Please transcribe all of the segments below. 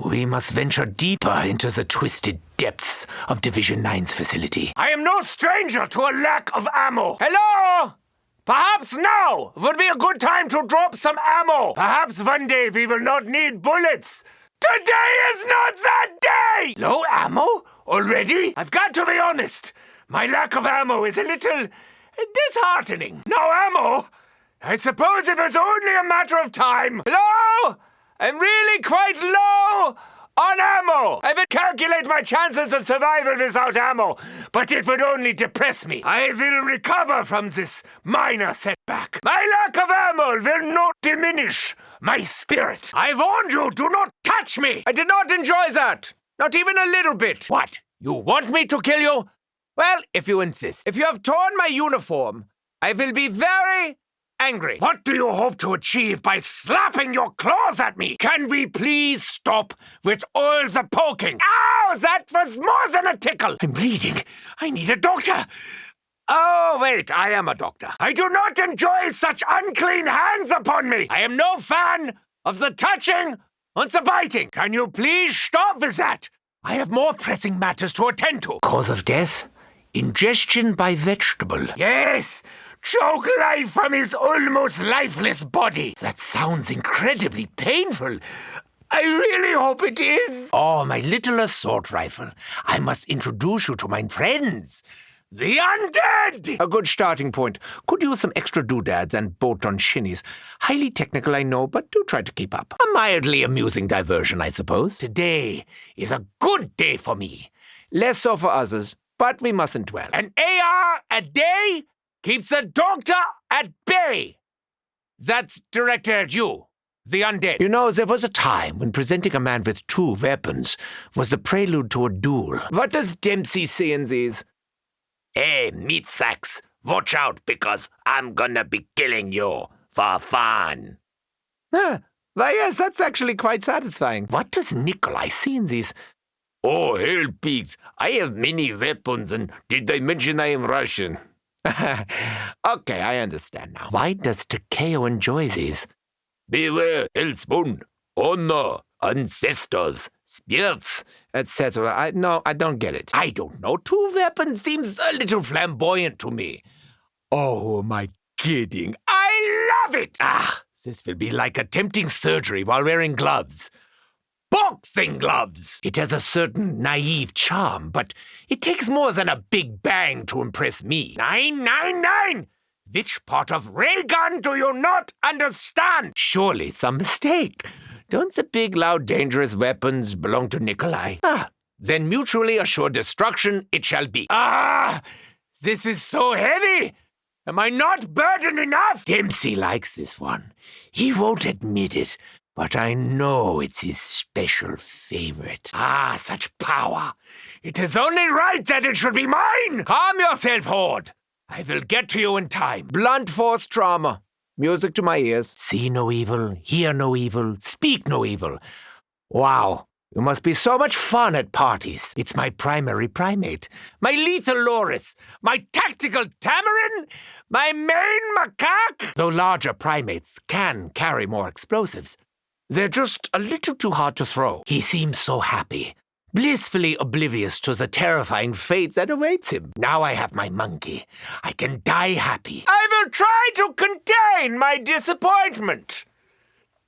We must venture deeper into the twisted depths of Division 9's facility. I am no stranger to a lack of ammo. Hello? Perhaps now would be a good time to drop some ammo. Perhaps one day we will not need bullets. Today is not that day! Low ammo? Already? I've got to be honest. My lack of ammo is a little disheartening. No ammo? I suppose it was only a matter of time. Hello? I'm really quite low on ammo. I will calculate my chances of survival without ammo, but it would only depress me. I will recover from this minor setback. My lack of ammo will not diminish my spirit. I warned you, do not touch me. I did not enjoy that. Not even a little bit. What? You want me to kill you? Well, if you insist. If you have torn my uniform, I will be very angry. What do you hope to achieve by slapping your claws at me? Can we please stop with all the poking? Ow! That was more than a tickle. I'm bleeding. I need a doctor. Oh, wait, I am a doctor. I do not enjoy such unclean hands upon me. I am no fan of the touching and the biting. Can you please stop with that? I have more pressing matters to attend to. Cause of death? Ingestion by vegetable. Yes! Choke life from his almost lifeless body. That sounds incredibly painful. I really hope it is. Oh, my little assault rifle. I must introduce you to my friends. The undead! A good starting point. Could use some extra doodads and bolt-on shinnies. Highly technical, I know, but do try to keep up. A mildly amusing diversion, I suppose. Today is a good day for me. Less so for others, but we mustn't dwell. An AR a day keeps the doctor at bay. That's directed at you, the undead. You know, there was a time when presenting a man with 2 weapons was the prelude to a duel. What does Dempsey see in these? Hey, meat sacks, watch out because I'm gonna be killing you for fun. Why, yes, that's actually quite satisfying. What does Nikolai see in these? Oh, hell, pigs, I have many weapons, and did they mention I am Russian? Okay, I understand now. Why does Takeo enjoy these? Beware, hellspawn, honor, ancestors, spirits, etc. I don't get it. I don't know. 2 weapons seems a little flamboyant to me. Oh, am I kidding? I love it! Ah, this will be like attempting surgery while wearing gloves. Boxing gloves! It has a certain naive charm, but it takes more than a big bang to impress me. 999! Which part of ray gun do you not understand? Surely some mistake. Don't the big, loud, dangerous weapons belong to Nikolai? Then mutually assured destruction it shall be. This is so heavy! Am I not burdened enough? Dempsey likes this one. He won't admit it, but I know it's his special favorite. Such power. It is only right that it should be mine! Calm yourself, Horde. I will get to you in time. Blunt force trauma. Music to my ears. See no evil, hear no evil, speak no evil. Wow, you must be so much fun at parties. It's my primary primate, my lethal loris, my tactical tamarin, my main macaque. Though larger primates can carry more explosives, they're just a little too hard to throw. He seems so happy, blissfully oblivious to the terrifying fate that awaits him. Now I have my monkey. I can die happy. I will try to contain my disappointment.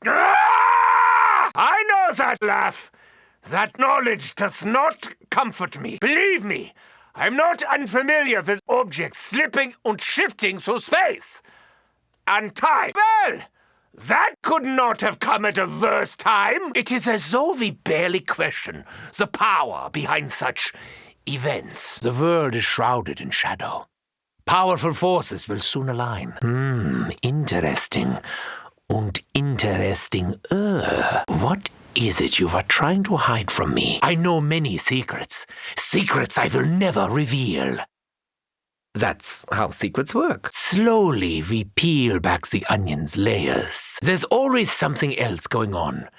I know that laugh. That knowledge does not comfort me. Believe me, I'm not unfamiliar with objects slipping and shifting through space and time. Well, that could not have come at a worse time. It is as though we barely question the power behind such events. The world is shrouded in shadow. Powerful forces will soon align. Interesting. Und interesting. What is it you are trying to hide from me? I know many secrets. Secrets I will never reveal. That's how secrets work. Slowly we peel back the onion's layers. There's always something else going on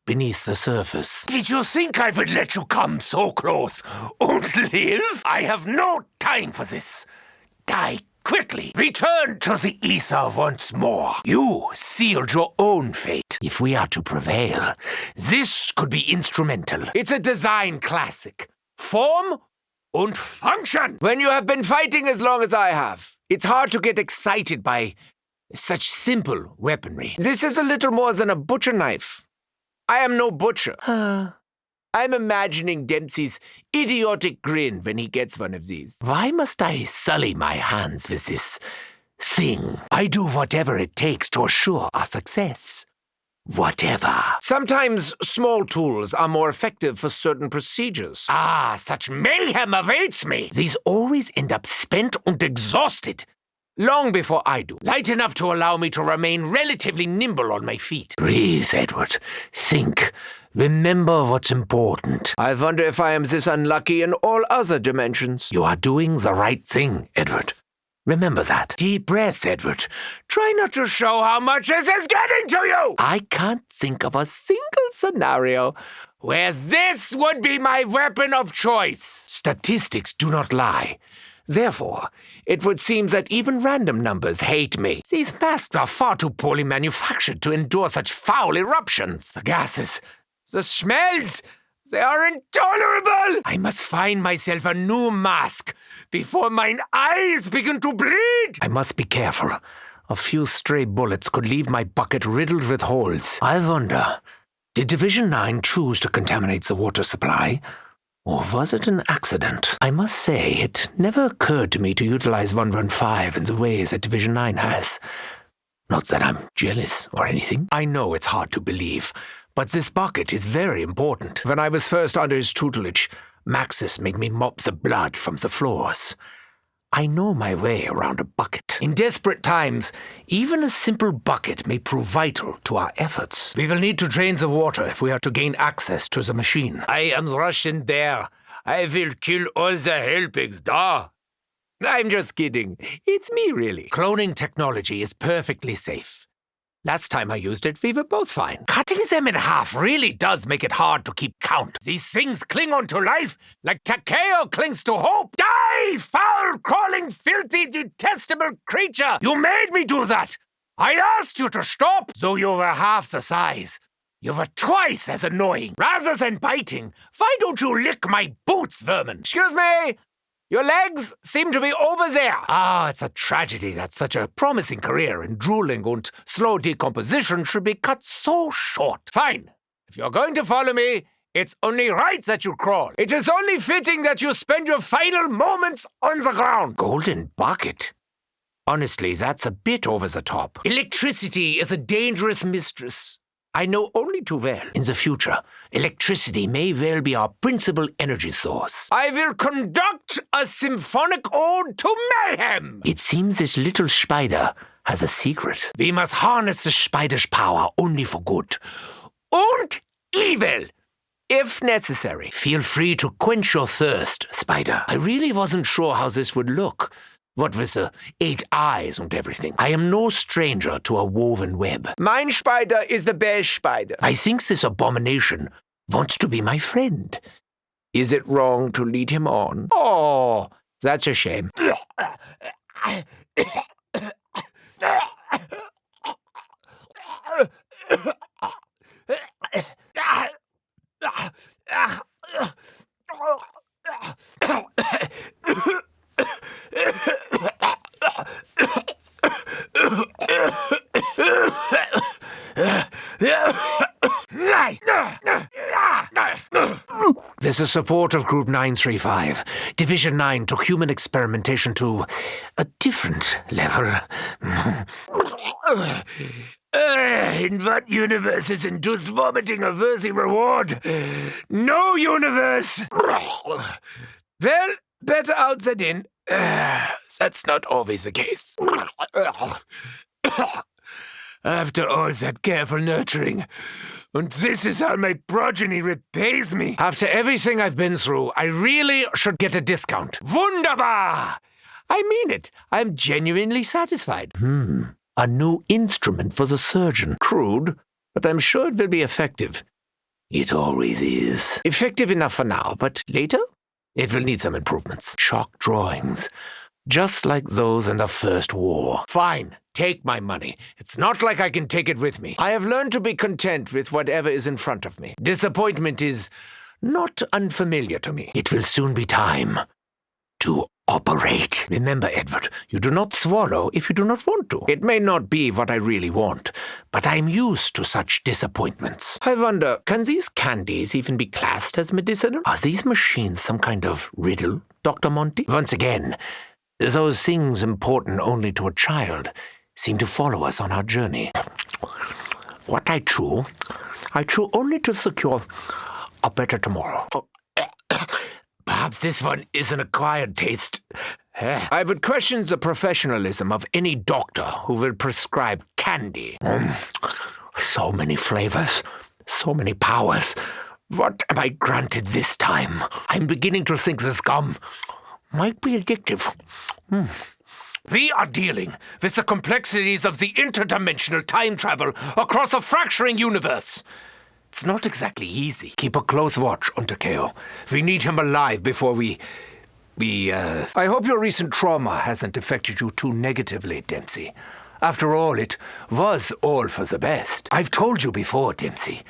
beneath the surface. Did you think I would let you come so close and live? I have no time for this. Die Quickly, return to the ether once more. You sealed your own fate. If we are to prevail, this could be instrumental. It's a design classic. Form und function. When you have been fighting as long as I have, it's hard to get excited by Such simple weaponry. This is a little more than a butcher knife. I am no butcher. I'm imagining Dempsey's idiotic grin when he gets one of these. Why must I sully my hands with this thing? I do whatever it takes to assure our success. Whatever. Sometimes small tools are more effective for certain procedures. Such mayhem awaits me. These always end up spent and exhausted. Long before I do. Light enough to allow me to remain relatively nimble on my feet. Breathe, Edward. Think. Remember what's important. I wonder if I am this unlucky in all other dimensions. You are doing the right thing, Edward. Remember that. Deep breath, Edward. Try not to show how much this is getting to you. I can't think of a single scenario where this would be my weapon of choice. Statistics do not lie. Therefore, it would seem that even random numbers hate me. These masks are far too poorly manufactured to endure such foul eruptions. The gases, the smells, they are intolerable! I must find myself a new mask before mine eyes begin to bleed! I must be careful. A few stray bullets could leave my bucket riddled with holes. I wonder, did Division 9 choose to contaminate the water supply? Or was it an accident? I must say, it never occurred to me to utilize 115 in the ways that Division 9 has. Not that I'm jealous or anything. I know it's hard to believe, but this bucket is very important. When I was first under his tutelage, Maxis made me mop the blood from the floors. I know my way around a bucket. In desperate times, even a simple bucket may prove vital to our efforts. We will need to drain the water if we are to gain access to the machine. I am rushing there. I will kill all the helpings da. I'm just kidding. It's me, really. Cloning technology is perfectly safe. Last time I used it, we were both fine. Cutting them in half really does make it hard to keep count. These things cling on to life like Takeo clings to hope. Die, foul, crawling, filthy, detestable creature! You made me do that! I asked you to stop, though you were half the size. You were twice as annoying. Rather than biting, why don't you lick my boots, vermin? Excuse me! Your legs seem to be over there. It's a tragedy that such a promising career in drooling and slow decomposition should be cut so short. Fine. If you're going to follow me, it's only right that you crawl. It is only fitting that you spend your final moments on the ground. Golden bucket? Honestly, that's a bit over the top. Electricity is a dangerous mistress. I know only too well. In the future, electricity may well be our principal energy source. I will conduct a symphonic ode to mayhem! It seems this little spider has a secret. We must harness the spider's power only for good. And evil, if necessary. Feel free to quench your thirst, Spider. I really wasn't sure how this would look. What with the 8 eyes and everything. I am no stranger to a woven web. Mein Spider is the best spider. I think this abomination wants to be my friend. Is it wrong to lead him on? Oh, that's a shame. With the support of Group 935, Division 9 took human experimentation to a different level. In what universe is induced vomiting a worthy reward? No universe! Well, better out than in. That's not always the case. After all that careful nurturing, and this is how my progeny repays me. After everything I've been through, I really should get a discount. Wunderbar! I mean it. I'm genuinely satisfied. A new instrument for the surgeon. Crude, but I'm sure it will be effective. It always is. Effective enough for now, but later? It will need some improvements. Chalk drawings. just like those in the First War. Fine, take my money. It's not like I can take it with me. I have learned to be content with whatever is in front of me. Disappointment is not unfamiliar to me. It will soon be time to operate. Remember, Edward, you do not swallow if you do not want to. It may not be what I really want, but I am used to such disappointments. I wonder, can these candies even be classed as medicinal? Are these machines some kind of riddle, Dr. Monty? Once again, those things important only to a child seem to follow us on our journey. What I chew only to secure a better tomorrow. Perhaps this one is an acquired taste. I would question the professionalism of any doctor who will prescribe candy. So many flavors, so many powers. What am I granted this time? I'm beginning to think this gum might be addictive. We are dealing with the complexities of the interdimensional time travel across a fracturing universe. It's not exactly easy. Keep a close watch on Takeo. We need him alive before we... I hope your recent trauma hasn't affected you too negatively, Dempsey. After all, it was all for the best. I've told you before, Dempsey.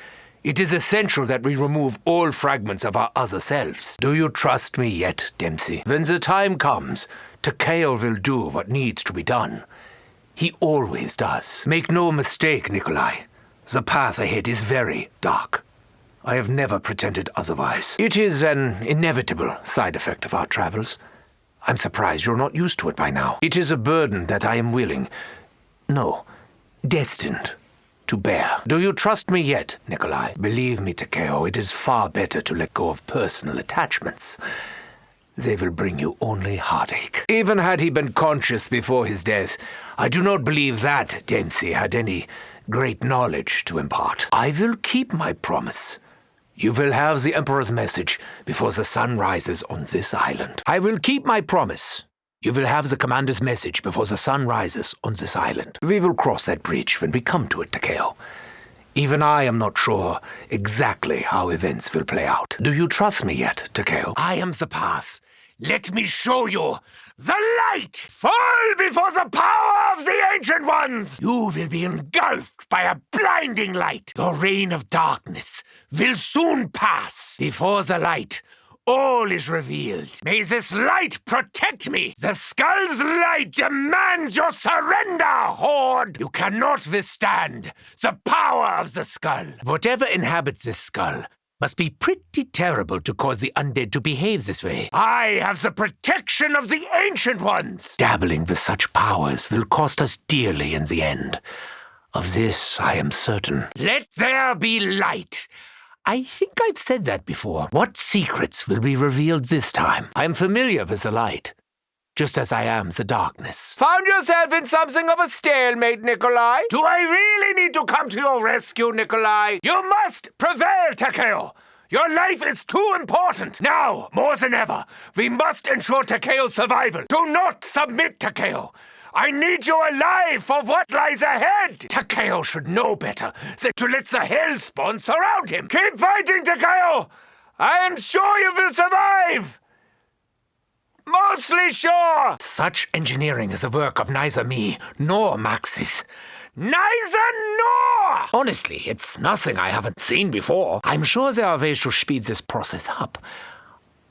It is essential that we remove all fragments of our other selves. Do you trust me yet, Dempsey? When the time comes, Takeo will do what needs to be done. He always does. Make no mistake, Nikolai. The path ahead is very dark. I have never pretended otherwise. It is an inevitable side effect of our travels. I'm surprised you're not used to it by now. It is a burden that I am destined to bear. Do you trust me yet, Nikolai? Believe me, Takeo, it is far better to let go of personal attachments. They will bring you only heartache. Even had he been conscious before his death, I do not believe that Dempsey had any great knowledge to impart. I will keep my promise. You will have the Emperor's message before the sun rises on this island. I will keep my promise. You will have the Commander's message before the sun rises on this island. We will cross that bridge when we come to it, Takeo. Even I am not sure exactly how events will play out. Do you trust me yet, Takeo? I am the path. Let me show you the light! Fall before the power of the Ancient Ones! You will be engulfed by a blinding light. Your reign of darkness will soon pass. Before the light, all is revealed. May this light protect me. The skull's light demands your surrender, Horde. You cannot withstand the power of the skull. Whatever inhabits this skull must be pretty terrible to cause the undead to behave this way. I have the protection of the Ancient Ones. Dabbling with such powers will cost us dearly in the end. Of this I am certain. Let there be light. I think I've said that before. What secrets will be revealed this time? I am familiar with the light, just as I am the darkness. Found yourself in something of a stalemate, Nikolai? Do I really need to come to your rescue, Nikolai? You must prevail, Takeo! Your life is too important! Now, more than ever, we must ensure Takeo's survival. Do not submit, Takeo! I need you alive for what lies ahead! Takeo should know better than to let the hellspawn surround him! Keep fighting, Takeo! I am sure you will survive! Mostly sure! Such engineering is the work of neither me nor Maxis. Neither nor! Honestly, it's nothing I haven't seen before. I'm sure there are ways to speed this process up.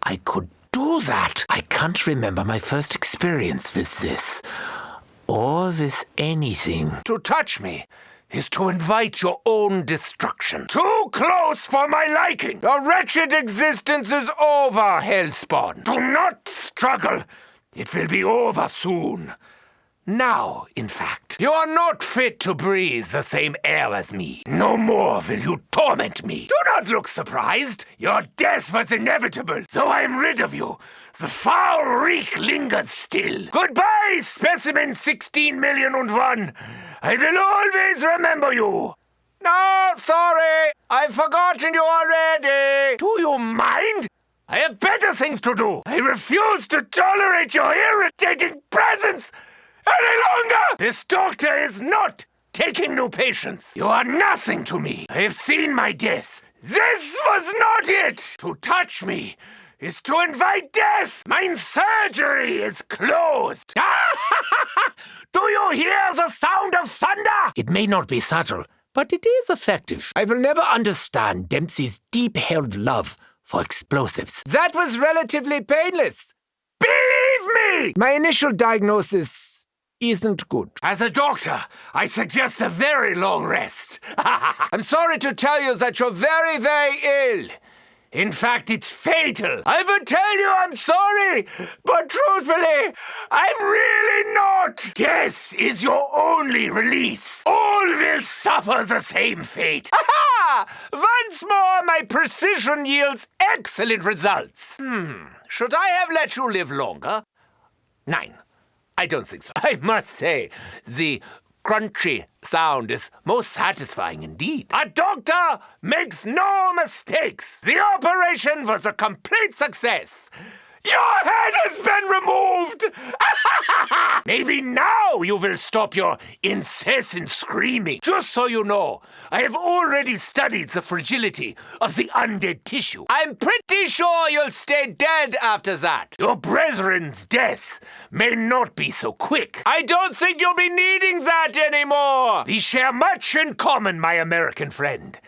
I could do that. I can't remember my first experience with this. Or with anything. To touch me is to invite your own destruction. Too close for my liking! Your wretched existence is over, Hellspawn. Do not struggle. It will be over soon. Now, in fact, you are not fit to breathe the same air as me. No more will you torment me. Do not look surprised. Your death was inevitable. Though I am rid of you, the foul reek lingers still. Goodbye, Specimen 16,000,001. I will always remember you. No, sorry. I've forgotten you already. Do you mind? I have better things to do. I refuse to tolerate your irritating presence any longer! This doctor is not taking new patients. You are nothing to me. I have seen my death. This was not it! To touch me is to invite death. Mine surgery is closed. Do you hear the sound of thunder? It may not be subtle, but it is effective. I will never understand Dempsey's deep-held love for explosives. That was relatively painless. Believe me! My initial diagnosis isn't good. As a doctor, I suggest a very long rest. I'm sorry to tell you that you're very, very ill. In fact, it's fatal. I would tell you I'm sorry, but truthfully, I'm really not. Death is your only release. All will suffer the same fate. Once more, my precision yields excellent results. Should I have let you live longer? 9. I don't think so. I must say, the crunchy sound is most satisfying indeed. A doctor makes no mistakes. The operation was a complete success. Your head has been removed! Maybe now you will stop your incessant screaming. Just so you know, I have already studied the fragility of the undead tissue. I'm pretty sure you'll stay dead after that. Your brethren's death may not be so quick. I don't think you'll be needing that anymore. We share much in common, my American friend.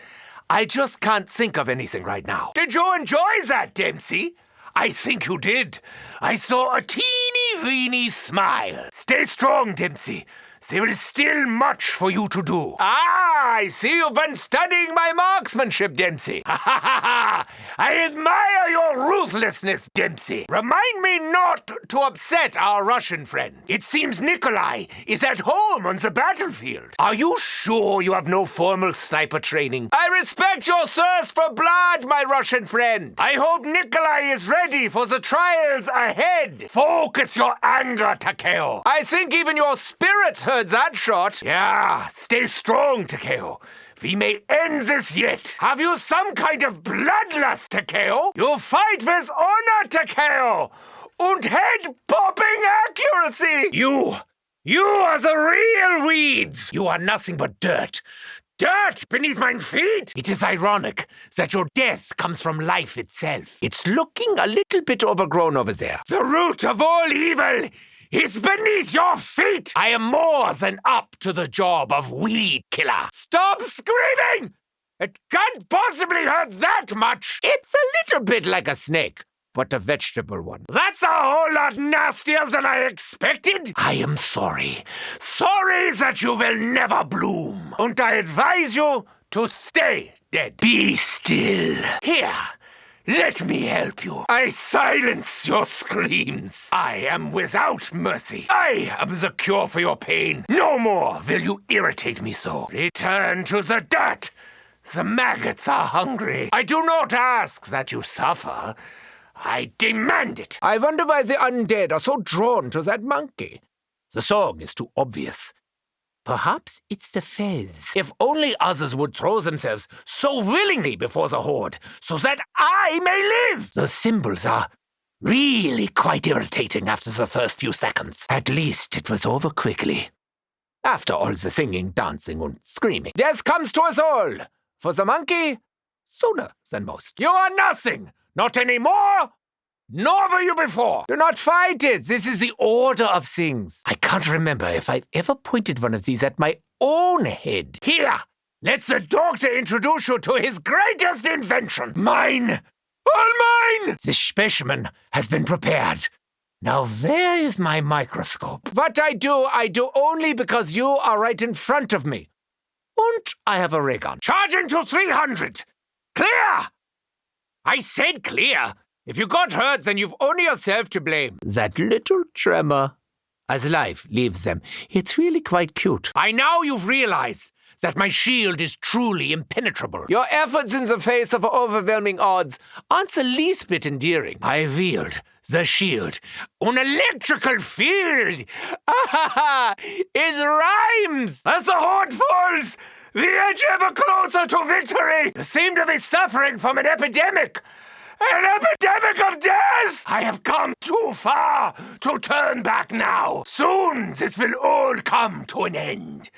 I just can't think of anything right now. Did you enjoy that, Dempsey? I think you did. I saw a teeny-weeny smile. Stay strong, Dempsey. There is still much for you to do. I see you've been studying my marksmanship, Dempsey. I admire your ruthlessness, Dempsey. Remind me not to upset our Russian friend. It seems Nikolai is at home on the battlefield. Are you sure you have no formal sniper training? I respect your thirst for blood, my Russian friend. I hope Nikolai is ready for the trials ahead. Focus your anger, Takeo. I think even your spirits heard that shot. Yeah, stay strong, Takeo. We may end this yet. Have you some kind of bloodlust, Takeo? You fight with honor, Takeo. Und head-popping accuracy. You are the real weeds. You are nothing but dirt. Dirt beneath my feet? It is ironic that your death comes from life itself. It's looking a little bit overgrown over there. The root of all evil is beneath your feet! I am more than up to the job of weed killer. Stop screaming! It can't possibly hurt that much! It's a little bit like a snake, but a vegetable one. That's a whole lot nastier than I expected! I am sorry. Sorry that you will never bloom. And I advise you to stay dead. Be still. Here. Let me help you. I silence your screams. I am without mercy. I am the cure for your pain. No more will you irritate me so. Return to the dirt. The maggots are hungry. I do not ask that you suffer. I demand it. I wonder why the undead are so drawn to that monkey. The song is too obvious. Perhaps it's the fez. If only others would throw themselves so willingly before the horde, so that I may live! Those symbols are really quite irritating after the first few seconds. At least it was over quickly. After all the singing, dancing, and screaming. Death comes to us all! For the monkey, sooner than most. You are nothing! Not anymore! Nor were you before! Do not fight it! This is the order of things. I can't remember if I've ever pointed one of these at my own head. Here! Let the doctor introduce you to his greatest invention! Mine! All mine! This specimen has been prepared. Now where is my microscope? What I do only because you are right in front of me. And I have a ray gun. Charging to 300! Clear! I said clear! If you got hurt, then you've only yourself to blame. That little tremor. As life leaves them, it's really quite cute. By now you've realized that my shield is truly impenetrable. Your efforts in the face of overwhelming odds aren't the least bit endearing. I wield the shield. An electrical field! It rhymes! As the horde falls, we edge ever closer to victory! You seem to be suffering from an epidemic! An epidemic of death! I have come too far to turn back now. Soon this will all come to an end.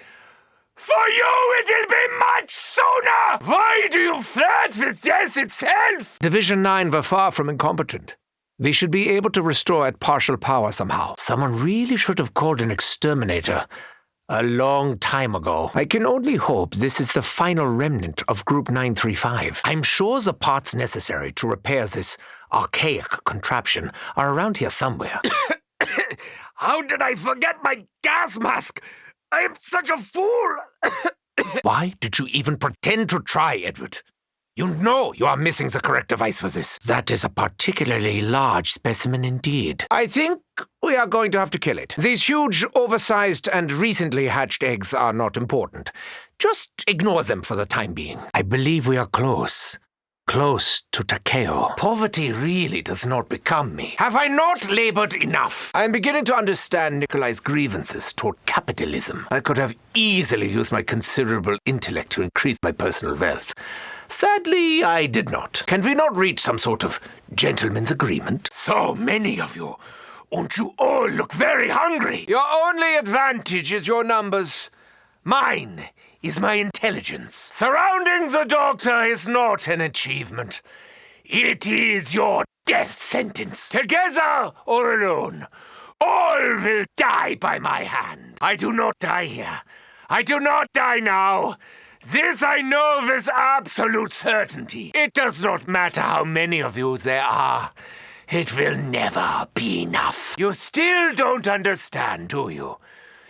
For you, it'll be much sooner! Why do you flirt with death itself? Division 9 were far from incompetent. We should be able to restore it partial power somehow. Someone really should have called an exterminator a long time ago. I can only hope this is the final remnant of Group 935. I'm sure the parts necessary to repair this archaic contraption are around here somewhere. How did I forget my gas mask? I am such a fool! Why did you even pretend to try, Edward? You know you are missing the correct device for this. That is a particularly large specimen indeed. I think we are going to have to kill it. These huge, oversized, and recently hatched eggs are not important. Just ignore them for the time being. I believe we are close. Close to Takeo. Poverty really does not become me. Have I not labored enough? I am beginning to understand Nikolai's grievances toward capitalism. I could have easily used my considerable intellect to increase my personal wealth. Sadly, I did not. Can we not reach some sort of gentleman's agreement? So many of you. Won't you all look very hungry? Your only advantage is your numbers. Mine is my intelligence. Surrounding the doctor is not an achievement. It is your death sentence. Together or alone, all will die by my hand. I do not die here. I do not die now. This I know with absolute certainty. It does not matter how many of you there are. It will never be enough. You still don't understand, do you?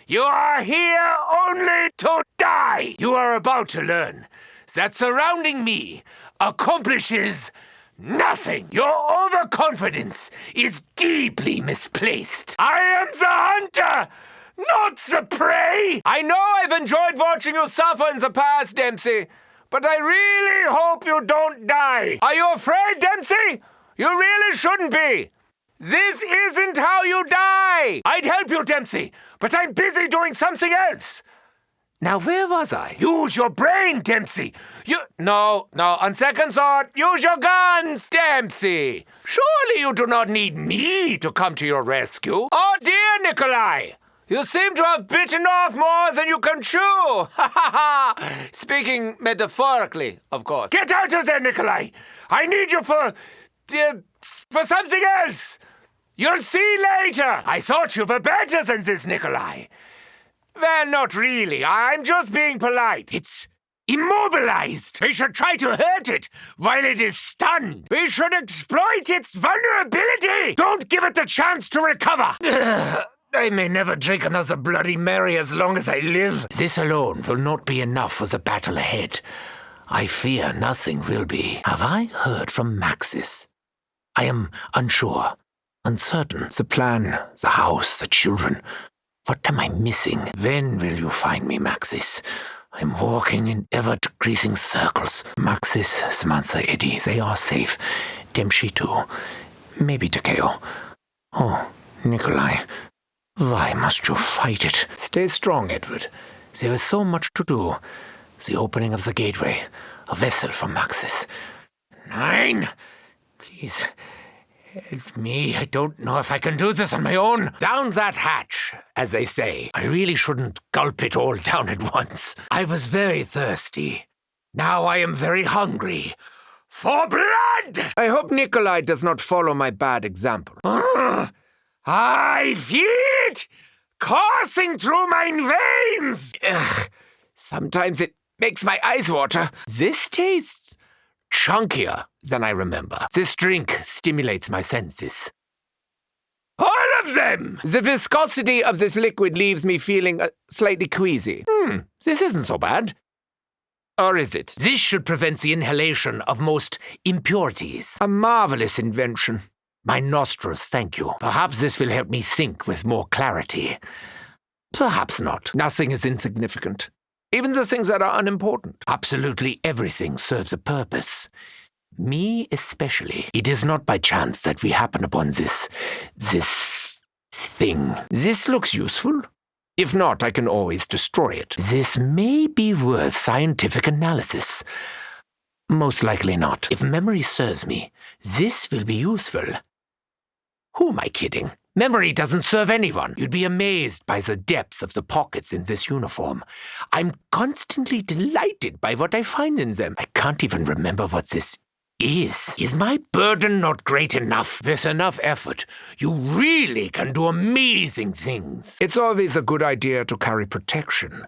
You are here only to die! You are about to learn that surrounding me accomplishes nothing. Your overconfidence is deeply misplaced. I am the hunter, not the prey! I know I've enjoyed watching you suffer in the past, Dempsey, but I really hope you don't die. Are you afraid, Dempsey? You really shouldn't be. This isn't how you die! I'd help you, Dempsey, but I'm busy doing something else. Now, where was I? Use your brain, Dempsey. No, on second thought, use your guns, Dempsey. Surely you do not need me to come to your rescue. Oh, dear Nikolai, you seem to have bitten off more than you can chew. Ha ha ha! Speaking metaphorically, of course. Get out of there, Nikolai. I need you for something else. You'll see later. I thought you were better than this, Nikolai. Well, not really. I'm just being polite. It's immobilized. We should try to hurt it while it is stunned. We should exploit its vulnerability. Don't give it the chance to recover. I may never drink another Bloody Mary as long as I live. This alone will not be enough for the battle ahead. I fear nothing will be. Have I heard from Maxis? I am unsure, uncertain. The plan, the house, the children. What am I missing? When will you find me, Maxis? I'm walking in ever-decreasing circles. Maxis, Samantha, Eddie, they are safe. Dempsey too. Maybe Takeo. Oh, Nikolai, why must you fight it? Stay strong, Edward. There is so much to do. The opening of the gateway. A vessel from Maxis. 9! Please, help me. I don't know if I can do this on my own. Down that hatch, as they say. I really shouldn't gulp it all down at once. I was very thirsty. Now I am very hungry. For blood! I hope Nikolai does not follow my bad example. I feel it coursing through my veins! Sometimes it makes my eyes water. This tastes chunkier than I remember. This drink stimulates my senses. All of them! The viscosity of this liquid leaves me feeling slightly queasy. This isn't so bad. Or is it? This should prevent the inhalation of most impurities. A marvelous invention. My nostrils thank you. Perhaps this will help me think with more clarity. Perhaps not. Nothing is insignificant. Even the things that are unimportant. Absolutely everything serves a purpose. Me especially. It is not by chance that we happen upon this thing. This looks useful. If not, I can always destroy it. This may be worth scientific analysis. Most likely not. If memory serves me, this will be useful. Who am I kidding? Memory doesn't serve anyone. You'd be amazed by the depths of the pockets in this uniform. I'm constantly delighted by what I find in them. I can't even remember what this is. Is my burden not great enough? With enough effort, you really can do amazing things. It's always a good idea to carry protection.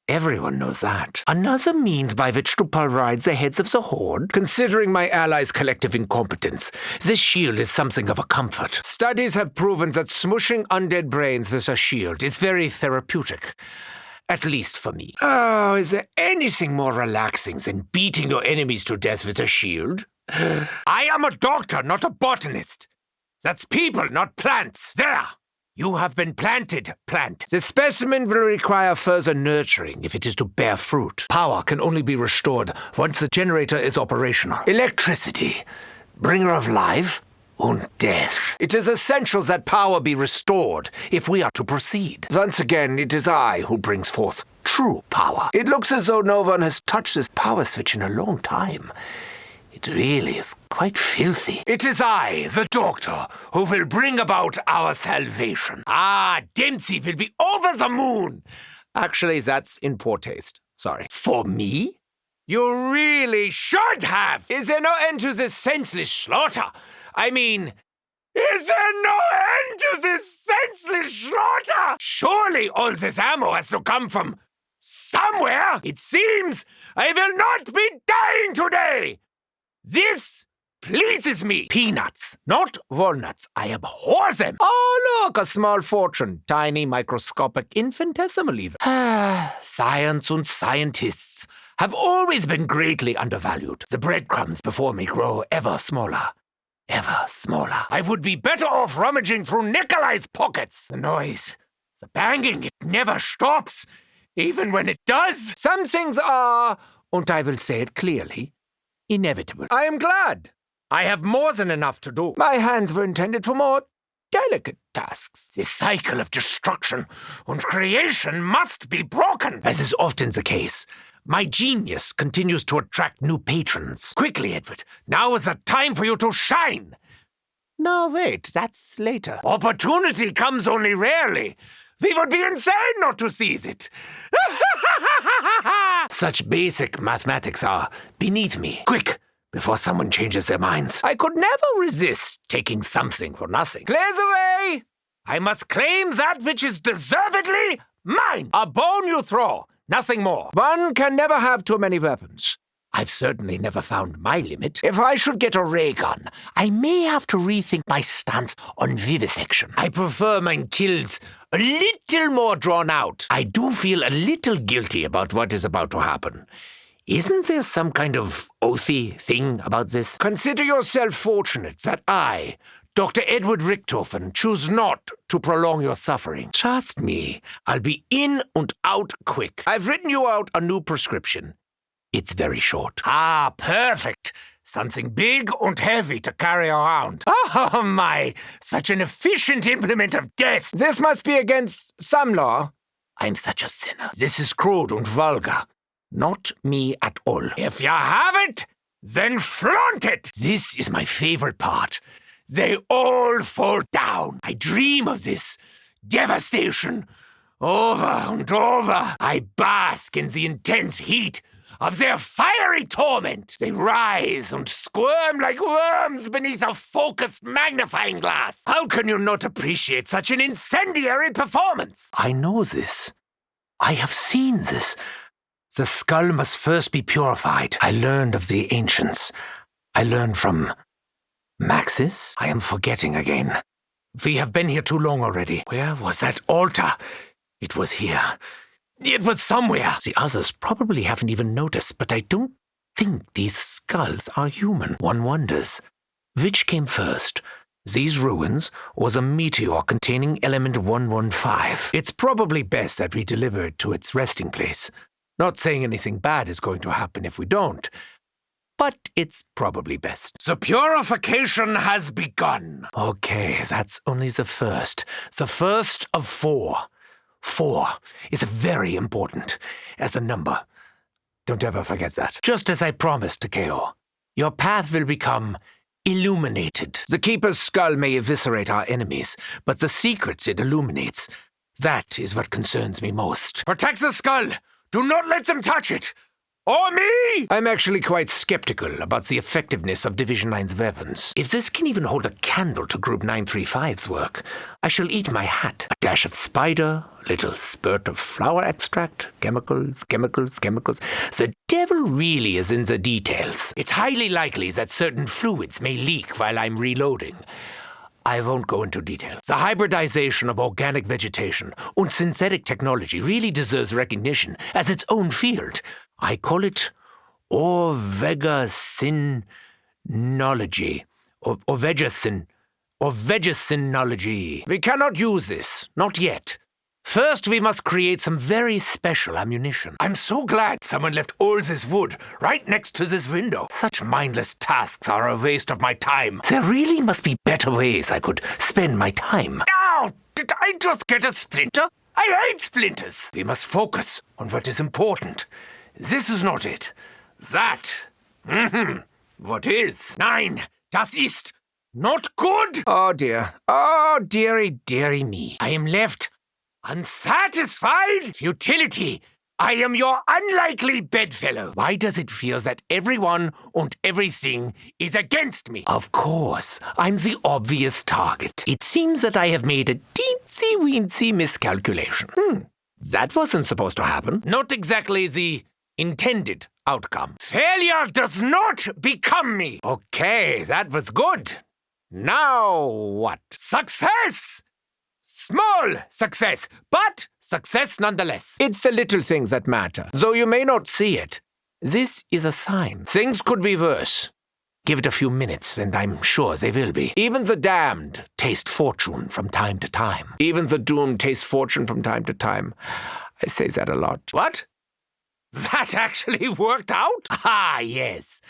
Everyone knows that. Another means by which to pulverize the heads of the Horde. Considering my allies' collective incompetence, this shield is something of a comfort. Studies have proven that smushing undead brains with a shield is very therapeutic. At least for me. Oh, is there anything more relaxing than beating your enemies to death with a shield? I am a doctor, not a botanist. That's people, not plants. There! You have been planted, plant. The specimen will require further nurturing if it is to bear fruit. Power can only be restored once the generator is operational. Electricity, bringer of life and death. It is essential that power be restored if we are to proceed. Once again, it is I who brings forth true power. It looks as though no one has touched this power switch in a long time. It really is quite filthy. It is I, the doctor, who will bring about our salvation. Ah, Dempsey will be over the moon. Actually, that's in poor taste. Sorry. For me? You really should have. Is there no end to this senseless slaughter? I mean, is there no end to this senseless slaughter? Surely all this ammo has to come from somewhere. It seems I will not be dying today. This pleases me. Peanuts, not walnuts. I abhor them. Oh, look, a small fortune. Tiny, microscopic, infinitesimal even. Science and scientists have always been greatly undervalued. The breadcrumbs before me grow ever smaller. Ever smaller. I would be better off rummaging through Nikolai's pockets. The noise, the banging, it never stops. Even when it does. Some things are, and I will say it clearly, inevitable. I am glad. I have more than enough to do. My hands were intended for more delicate tasks. The cycle of destruction and creation must be broken. As is often the case, my genius continues to attract new patrons. Quickly, Edward. Now is the time for you to shine. No, wait. That's later. Opportunity comes only rarely. We would be insane not to seize it. Such basic mathematics are beneath me. Quick, before someone changes their minds. I could never resist taking something for nothing. Clear the way! I must claim that which is deservedly mine. A bone you throw, nothing more. One can never have too many weapons. I've certainly never found my limit. If I should get a ray gun, I may have to rethink my stance on vivisection. I prefer mine kills a little more drawn out. I do feel a little guilty about what is about to happen. Isn't there some kind of oathy thing about this? Consider yourself fortunate that I, Dr. Edward Richtofen, choose not to prolong your suffering. Trust me, I'll be in and out quick. I've written you out a new prescription. It's very short. Ah, perfect. Something big and heavy to carry around. Oh, my. Such an efficient implement of death. This must be against some law. I'm such a sinner. This is crude and vulgar. Not me at all. If you have it, then flaunt it. This is my favorite part. They all fall down. I dream of this. Devastation. Over and over. I bask in the intense heat of their fiery torment. They rise and squirm like worms beneath a focused magnifying glass. How can you not appreciate such an incendiary performance? I know this. I have seen this. The skull must first be purified. I learned of the ancients. I learned from Maxis? I am forgetting again. We have been here too long already. Where was that altar? It was here. It was somewhere. The others probably haven't even noticed, but I don't think these skulls are human. One wonders, which came first? These ruins or the meteor containing element 115? It's probably best that we deliver it to its resting place. Not saying anything bad is going to happen if we don't, but it's probably best. The purification has begun. Okay, that's only the first. The first of 4. 4 is very important as a number. Don't ever forget that. Just as I promised, Takeo, your path will become illuminated. The Keeper's skull may eviscerate our enemies, but the secrets it illuminates, that is what concerns me most. Protect the skull! Do not let them touch it! Or me! I'm actually quite skeptical about the effectiveness of Division 9's weapons. If this can even hold a candle to Group 935's work, I shall eat my hat. A dash of spider, a little spurt of flower extract, chemicals. The devil really is in the details. It's highly likely that certain fluids may leak while I'm reloading. I won't go into detail. The hybridization of organic vegetation and synthetic technology really deserves recognition as its own field. I call it orvegasinology, or vegasinology. We cannot use this, not yet. First, we must create some very special ammunition. I'm so glad someone left all this wood right next to this window. Such mindless tasks are a waste of my time. There really must be better ways I could spend my time. Ow! Did I just get a splinter? I hate splinters. We must focus on what is important. This is not it. That. What is? Nein, das ist not good. Oh dear. Oh dearie me. I am left unsatisfied. Futility. I am your unlikely bedfellow. Why does it feel that everyone and everything is against me? Of course, I'm the obvious target. It seems that I have made a teensy-weensy miscalculation. That wasn't supposed to happen. Not exactly the intended outcome. Failure does not become me. Okay, that was good. Now what? Success! Small success, but success nonetheless. It's the little things that matter, though you may not see it. This is a sign. Things could be worse. Give it a few minutes, and I'm sure they will be. Even the damned taste fortune from time to time. Even the doomed taste fortune from time to time. I say that a lot. What? That actually worked out? Ah, yes.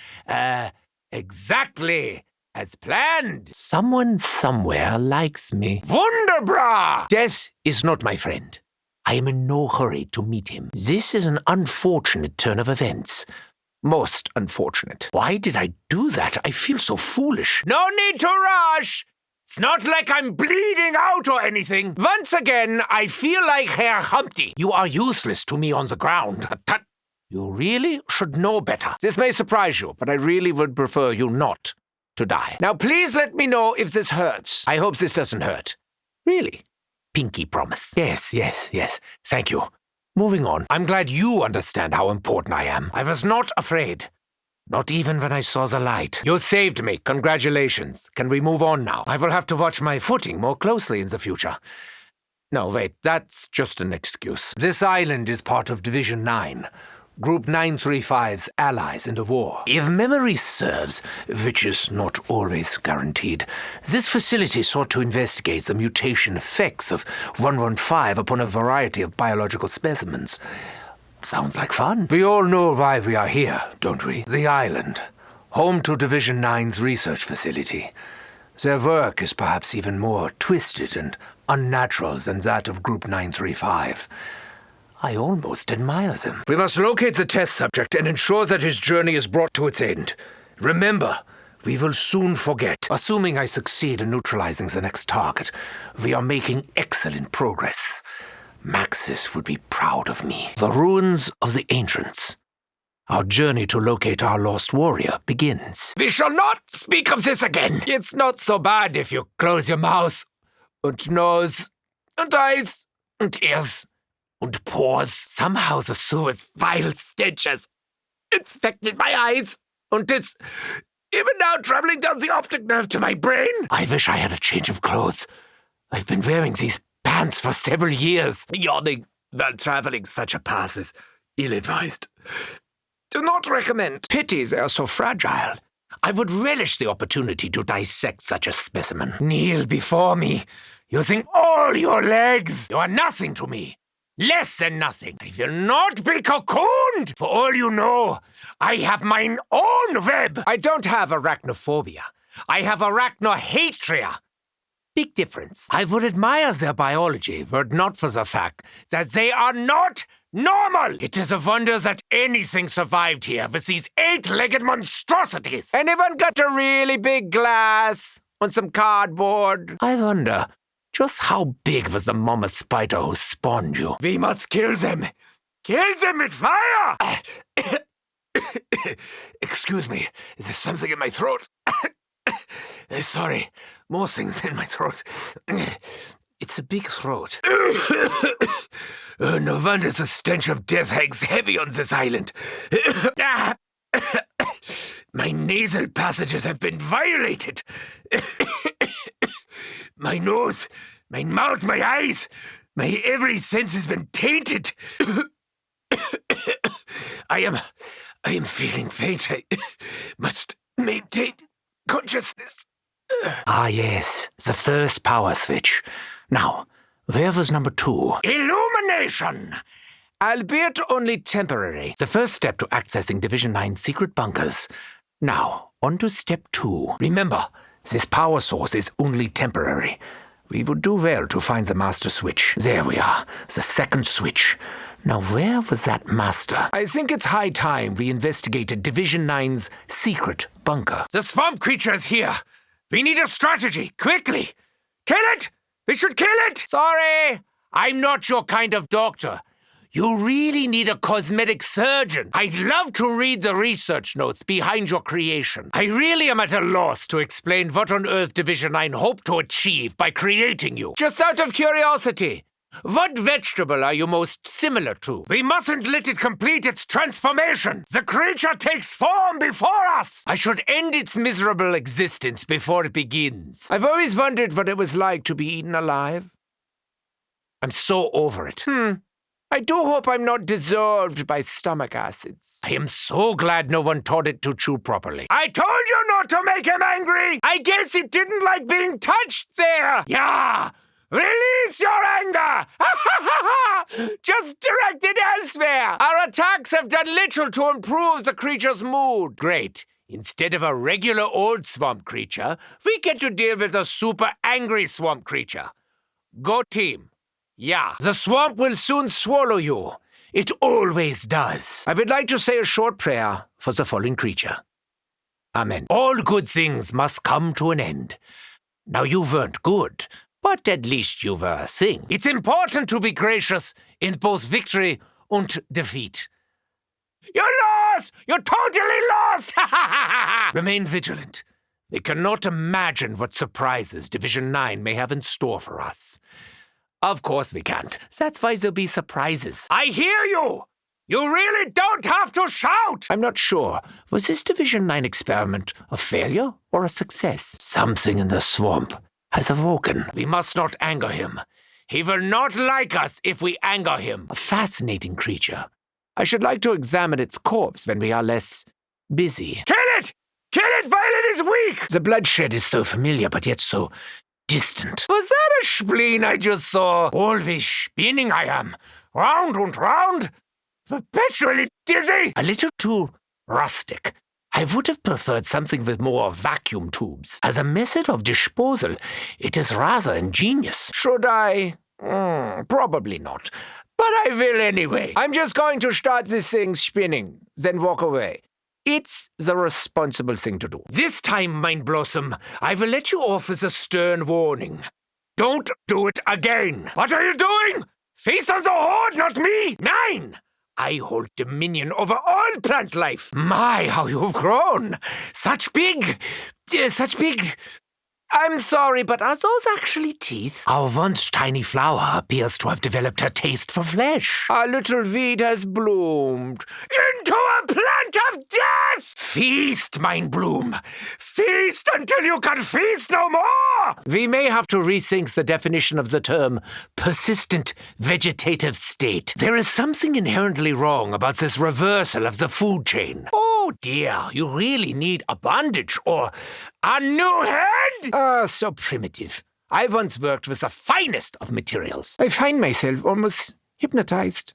Exactly as planned. Someone somewhere likes me. Wunderbra! Death is not my friend. I am in no hurry to meet him. This is an unfortunate turn of events. Most unfortunate. Why did I do that? I feel so foolish. No need to rush! It's not like I'm bleeding out or anything. Once again, I feel like Herr Humpty. You are useless to me on the ground. Tut. You really should know better. This may surprise you, but I really would prefer you not to die. Now, please let me know if this hurts. I hope this doesn't hurt. Really? Pinky promise. Yes. Thank you. Moving on. I'm glad you understand how important I am. I was not afraid. Not even when I saw the light. You saved me. Congratulations. Can we move on now? I will have to watch my footing more closely in the future. No, wait. That's just an excuse. This island is part of Division 9. Group 935's allies in the war. If memory serves, which is not always guaranteed, this facility sought to investigate the mutation effects of 115 upon a variety of biological specimens. Sounds like fun. We all know why we are here, don't we? The island, home to Division 9's research facility. Their work is perhaps even more twisted and unnatural than that of Group 935. I almost admire them. We must locate the test subject and ensure that his journey is brought to its end. Remember, we will soon forget. Assuming I succeed in neutralizing the next target, we are making excellent progress. Maxis would be proud of me. The ruins of the ancients. Our journey to locate our lost warrior begins. We shall not speak of this again. It's not so bad if you close your mouth, and nose, and eyes, and ears. And pores. Somehow the sewer's vile stench has infected my eyes, and it's even now traveling down the optic nerve to my brain. I wish I had a change of clothes. I've been wearing these pants for several years. Yawning while traveling such a path is ill-advised. Do not recommend. Pity they are so fragile. I would relish the opportunity to dissect such a specimen. Kneel before me, using all your legs. You are nothing to me. Less than nothing. I will not be cocooned. For all you know, I have mine own web. I don't have arachnophobia. I have arachnohatria. Big difference. I would admire their biology were it not for the fact that they are not Normal! It is a wonder that anything survived here with these 8-legged monstrosities. Anyone got a really big glass on some cardboard? I wonder, just how big was the mama spider who spawned you? We must kill them. Kill them with fire! Excuse me, is there something in my throat? Sorry, more things in my throat. It's a big throat. No wonder the stench of death hangs heavy on this island. My nasal passages have been violated. My nose, my mouth, my eyes, my every sense has been tainted. I am feeling faint. I must maintain consciousness. Ah, yes, the first power switch. Now, where was number 2? Illumination! Albeit only temporary. The first step to accessing Division 9's secret bunkers. Now, on to step 2. Remember, this power source is only temporary. We would do well to find the master switch. There we are, the second switch. Now, where was that master? I think it's high time we investigated Division 9's secret bunker. The swamp creature is here. We need a strategy, quickly. Kill it! We should kill it! Sorry, I'm not your kind of doctor. You really need a cosmetic surgeon. I'd love to read the research notes behind your creation. I really am at a loss to explain what on earth Division 9 hoped to achieve by creating you. Just out of curiosity, what vegetable are you most similar to? We mustn't let it complete its transformation. The creature takes form before us. I should end its miserable existence before it begins. I've always wondered what it was like to be eaten alive. I'm so over it. I do hope I'm not dissolved by stomach acids. I am so glad no one taught it to chew properly. I told you not to make him angry! I guess it didn't like being touched there! Yeah! Release your anger! Just direct it elsewhere! Our attacks have done little to improve the creature's mood. Great. Instead of a regular old swamp creature, we get to deal with a super angry swamp creature. Go team. Yeah, the swamp will soon swallow you. It always does. I would like to say a short prayer for the fallen creature. Amen. All good things must come to an end. Now, you weren't good, but at least you were a thing. It's important to be gracious in both victory and defeat. You're lost! You're totally lost! Remain vigilant. We cannot imagine what surprises Division 9 may have in store for us. Of course we can't. That's why there'll be surprises. I hear you! You really don't have to shout! I'm not sure. Was this Division 9 experiment a failure or a success? Something in the swamp has awoken. We must not anger him. He will not like us if we anger him. A fascinating creature. I should like to examine its corpse when we are less busy. Kill it! Kill it while it is weak! The bloodshed is so familiar, but yet so distant. Was that a spleen I just saw? Always spinning I am. Round and round. Perpetually dizzy. A little too rustic. I would have preferred something with more vacuum tubes. As a method of disposal, it is rather ingenious. Should I? Probably not. But I will anyway. I'm just going to start this thing spinning, then walk away. It's the responsible thing to do. This time, Mind Blossom, I will let you off with a stern warning. Don't do it again. What are you doing? Feast on the horde, not me! 9! I hold dominion over all plant life. My, how you've grown. Such big... I'm sorry, but are those actually teeth? Our once tiny flower appears to have developed a taste for flesh. Our little weed has bloomed into a plant of death! Feast, Mind Bloom. Feast until you can feast no more! We may have to rethink the definition of the term persistent vegetative state. There is something inherently wrong about this reversal of the food chain. Oh dear, you really need a bandage or a new head? So primitive. I once worked with the finest of materials. I find myself almost hypnotized.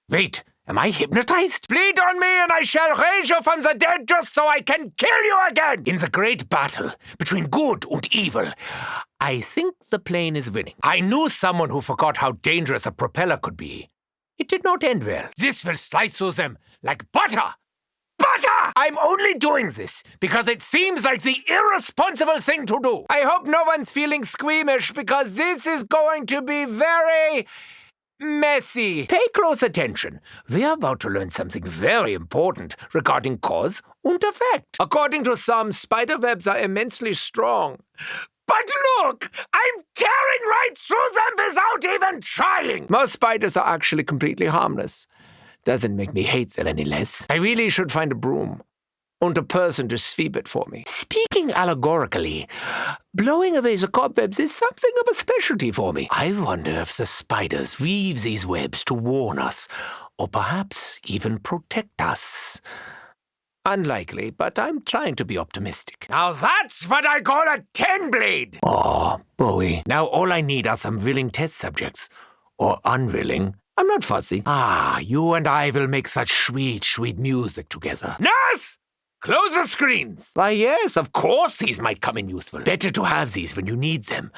Wait, am I hypnotized? Bleed on me and I shall raise you from the dead just so I can kill you again! In the great battle between good and evil, I think the plane is winning. I knew someone who forgot how dangerous a propeller could be. It did not end well. This will slice through them like butter. Butter! I'm only doing this because it seems like the irresponsible thing to do. I hope no one's feeling squeamish because this is going to be very messy. Pay close attention. We are about to learn something very important regarding cause and effect. According to some, spider webs are immensely strong. But look! I'm tearing right through them without even trying! Most spiders are actually completely harmless. Doesn't make me hate them any less. I really should find a broom and a person to sweep it for me. Speaking allegorically, blowing away the cobwebs is something of a specialty for me. I wonder if the spiders weave these webs to warn us, or perhaps even protect us. Unlikely, but I'm trying to be optimistic. Now that's what I call a 10-blade! Oh, Bowie. Now all I need are some willing test subjects. Or unwilling. I'm not fussy. You and I will make such sweet, sweet music together. Nurse! Close the screens! Why, yes, of course these might come in useful. Better to have these when you need them.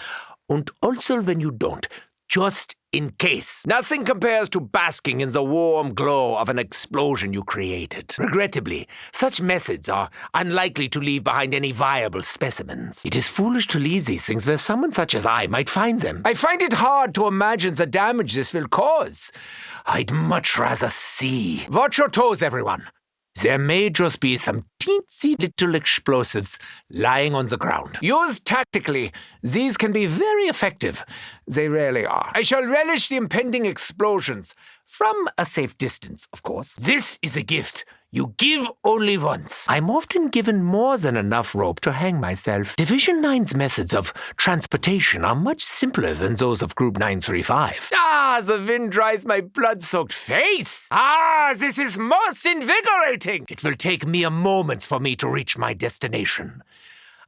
And also when you don't. Just in case. Nothing compares to basking in the warm glow of an explosion you created. Regrettably, such methods are unlikely to leave behind any viable specimens. It is foolish to leave these things where someone such as I might find them. I find it hard to imagine the damage this will cause. I'd much rather see. Watch your toes, everyone. There may just be some teensy little explosives lying on the ground. Used tactically, these can be very effective. They rarely are. I shall relish the impending explosions. From a safe distance, of course. This is a gift you give only once. I'm often given more than enough rope to hang myself. Division 9's methods of transportation are much simpler than those of Group 935. The wind dries my blood-soaked face. This is most invigorating. It will take mere moments for me to reach my destination.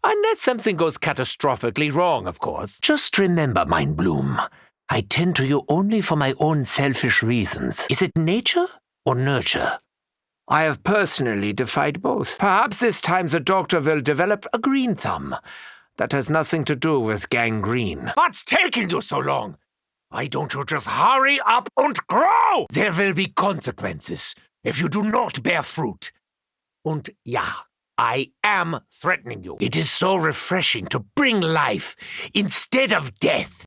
Unless something goes catastrophically wrong, of course. Just remember, Mein Bloom, I tend to you only for my own selfish reasons. Is it nature or nurture? I have personally defied both. Perhaps this time the doctor will develop a green thumb. That has nothing to do with gangrene. What's taking you so long? Why don't you just hurry up and grow? There will be consequences if you do not bear fruit. And yeah, I am threatening you. It is so refreshing to bring life instead of death.